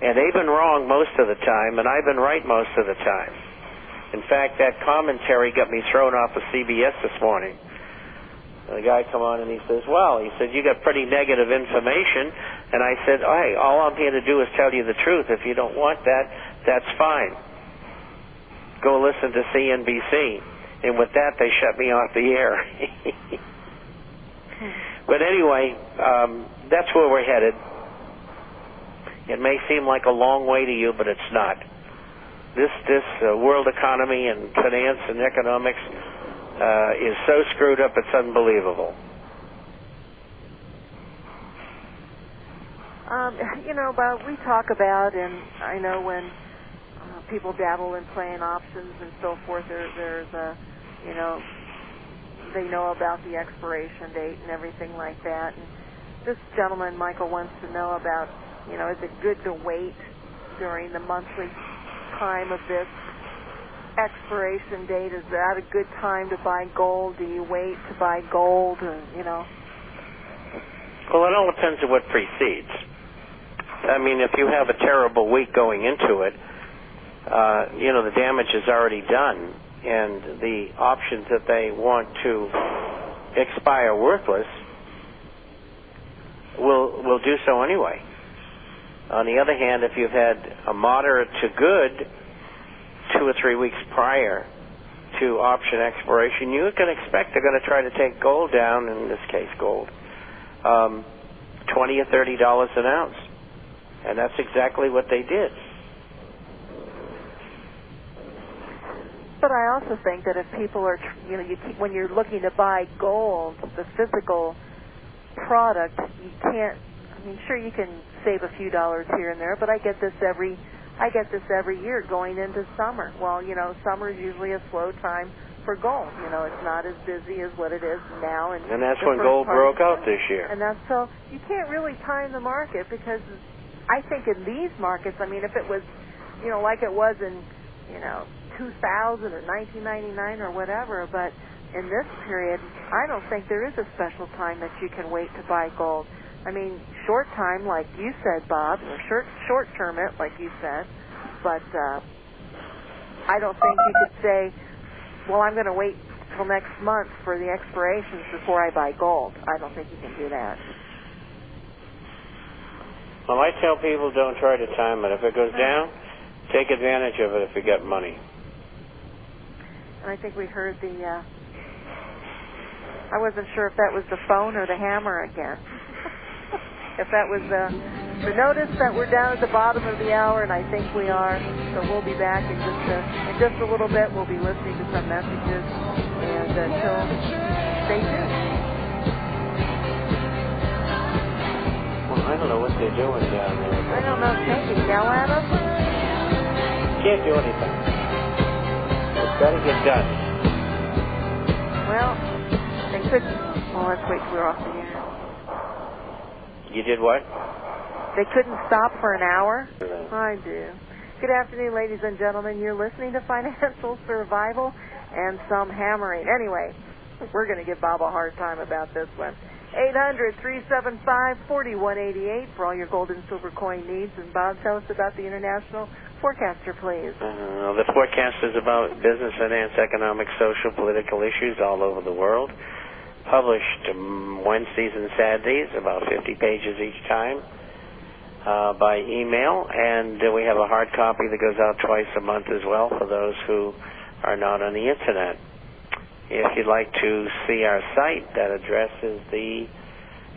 And they've been wrong most of the time, and I've been right most of the time. In fact, that commentary got me thrown off of CBS this morning. The guy come on and he says, well, he said, you got pretty negative information. And I said, hey, all I'm here to do is tell you the truth. If you don't want that, that's fine. Go listen to CNBC. And with that, they shut me off the air. But anyway, that's where we're headed. It may seem like a long way to you, but it's not. This world economy and finance and economics is so screwed up, it's unbelievable. Bob, we talk about, and I know when people dabble in playing options and so forth, there's a, they know about the expiration date and everything like that. And this gentleman, Michael, wants to know about, is it good to wait during the monthly time of this expiration date? Is that a good time to buy gold? Do you wait to buy gold? Well, it all depends on what precedes. I mean, if you have a terrible week going into it, the damage is already done, and the options that they want to expire worthless will do so anyway. On the other hand, if you've had a moderate to good 2 or 3 weeks prior to option expiration, you can expect they're going to try to take gold down, in this case gold, $20 or $30 an ounce. And that's exactly what they did. But I also think that if people are, when you're looking to buy gold, the physical product, you can't. Sure, you can save a few dollars here and there, but I get this every year going into summer. Well, summer is usually a slow time for gold. It's not as busy as what it is now. And that's when gold broke out this year. And that's so you can't really time the market, because I think in these markets, if it was, like it was in, 2000 or 1999 or whatever, but in this period, I don't think there is a special time that you can wait to buy gold. Short time, like you said, Bob, or short term it, like you said, but I don't think you could say, well, I'm going to wait till next month for the expirations before I buy gold. I don't think you can do that. Well, I tell people don't try to time it. If it goes down, take advantage of it if you got money. And I think we heard I wasn't sure if that was the phone or the hammer again. If that was the notice that we're down at the bottom of the hour, and I think we are. So we'll be back in just a little bit. We'll be listening to some messages, and until stay tuned. Well, I don't know what they're doing down there. I don't know. Can't you yell at them? Can't do anything. It's got to get done. Well, they couldn't. Well, let's wait till we're off the air. You did what? They couldn't stop for an hour? I do. Good afternoon, ladies and gentlemen. You're listening to Financial Survival and some hammering. Anyway, we're going to give Bob a hard time about this one. 800-375-4188 for all your gold and silver coin needs. And Bob, tell us about the International Forecaster, please. The forecast is about business, finance, economic, social, political issues all over the world. Published Wednesdays and Saturdays, about 50 pages each time, by email. And we have a hard copy that goes out twice a month as well for those who are not on the Internet. If you'd like to see our site, that address is the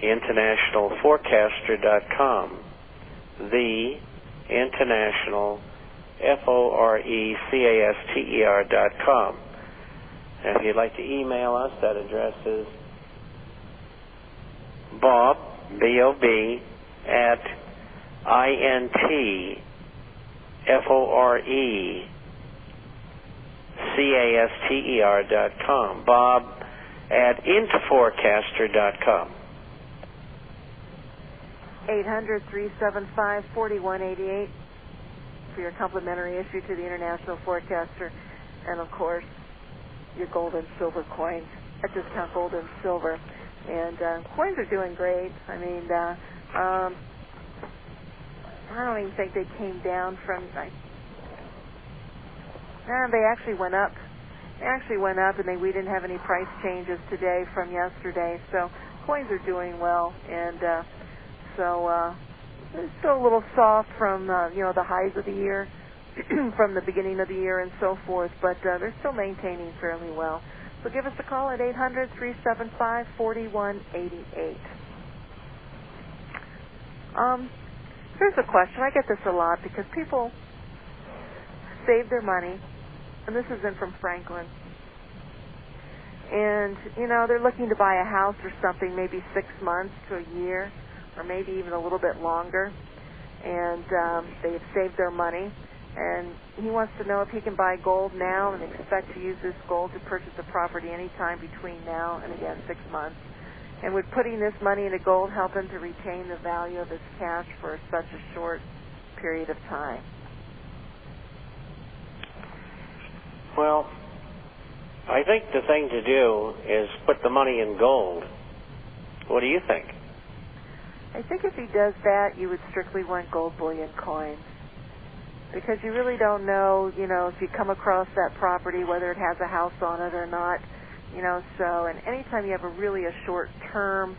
internationalforecaster.com. The international, FORECASTER.com. And if you'd like to email us, that address is Bob, B-O-B, at INTFORECASTER.com. Bob at intforecaster.com. 800-375-4188 for your complimentary issue to the International Forecaster. And, of course, your gold and silver coins at Discount Gold and Silver. And coins are doing great. I don't even think they came down from, they actually went up. They actually went up, and we didn't have any price changes today from yesterday. So coins are doing well, and it's still a little soft from the highs of the year, from the beginning of the year and so forth. But they're still maintaining fairly well. So give us a call at 800-375-4188. Here's a question. I get this a lot because people save their money, and this is in from Franklin. And, they're looking to buy a house or something, maybe 6 months to a year, or maybe even a little bit longer. And they've saved their money. And he wants to know if he can buy gold now and expect to use this gold to purchase a property anytime between now and, again, 6 months. And would putting this money into gold help him to retain the value of his cash for such a short period of time? Well, I think the thing to do is put the money in gold. What do you think? I think if he does that, you would strictly want gold bullion coins. Because you really don't know, if you come across that property, whether it has a house on it or not. And anytime you have a short-term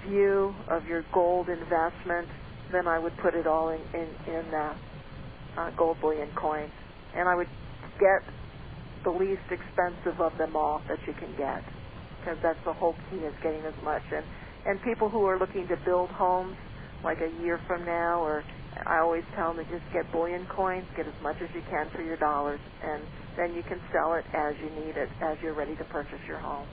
view of your gold investment, then I would put it all in gold bullion coins. And I would get the least expensive of them all that you can get, because that's the whole key, is getting as much. And people who are looking to build homes, like a year from now, or I always tell them to just get bullion coins, get as much as you can for your dollars, and then you can sell it as you need it, as you're ready to purchase your home.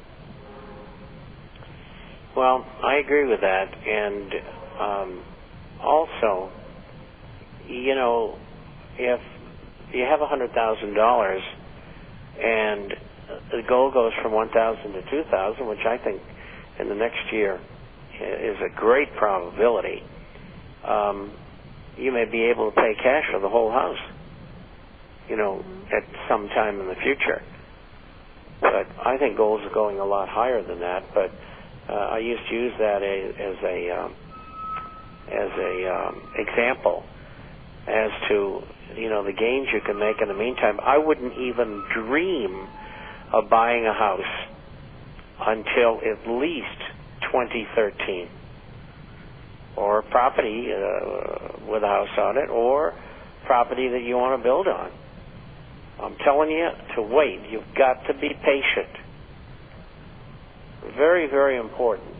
Well, I agree with that. And also, if you have $100,000 and the gold goes from 1,000 to 2,000, which I think in the next year is a great probability, you may be able to pay cash for the whole house, at some time in the future. But I think gold's going a lot higher than that. But I used to use that as a example as to the gains you can make in the meantime. I wouldn't even dream of buying a house until at least 2013, or property with a house on it, or property that you want to build on. I'm telling you to wait. You've got to be patient. Very, very important.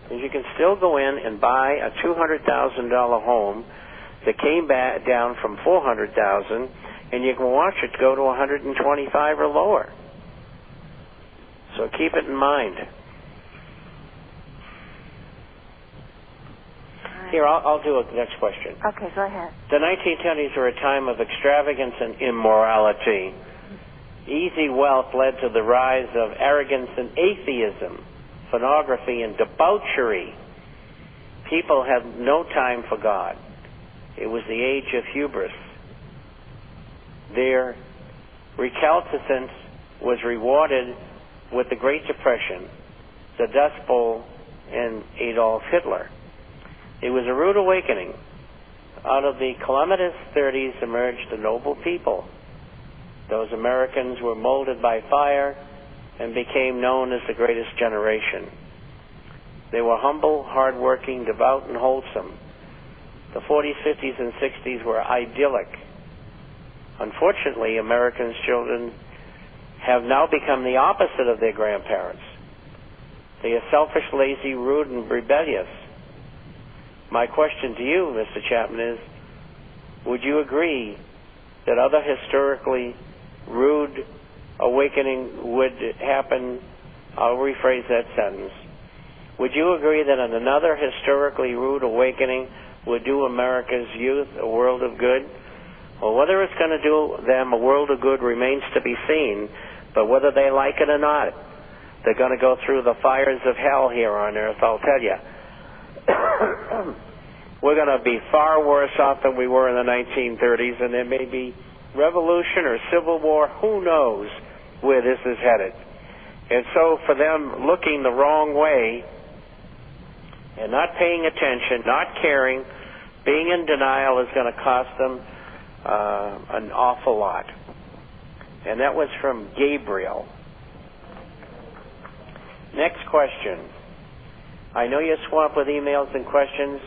Because you can still go in and buy a $200,000 home that came back down from $400,000, and you can watch it go to $125,000 or lower. So keep it in mind. Here, I'll do a next question. Okay, go ahead. The 1920s were a time of extravagance and immorality. Easy wealth led to the rise of arrogance and atheism, pornography and debauchery. People had no time for God. It was the age of hubris. Their recalcitrance was rewarded with the Great Depression, the Dust Bowl, and Adolf Hitler. It was a rude awakening. Out of the calamitous 30s emerged a noble people. Those Americans were molded by fire and became known as the greatest generation. They were humble, hardworking, devout, and wholesome. The 40s, 50s, and 60s were idyllic. Unfortunately, Americans' children have now become the opposite of their grandparents. They are selfish, lazy, rude, and rebellious. My question to you, Mr. Chapman, is, would you agree that other historically rude awakening would happen? I'll rephrase that sentence. Would you agree that another historically rude awakening would do America's youth a world of good? Well, whether it's going to do them a world of good remains to be seen, but whether they like it or not, they're going to go through the fires of hell here on earth, I'll tell you. We're going to be far worse off than we were in the 1930s, and there may be revolution or civil war. Who knows where this is headed? And so for them looking the wrong way and not paying attention, not caring, Being in denial is going to cost them an awful lot. And that was from Gabriel. Next question. I know you're swamped with emails and questions.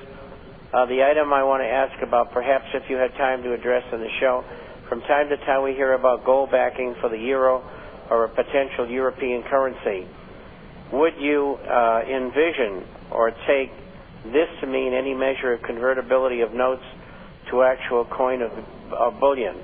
The item I want to ask about, perhaps if you had time to address in the show, from time to time we hear about gold backing for the euro or a potential European currency. Would you envision or take this to mean any measure of convertibility of notes to actual coin of bullion?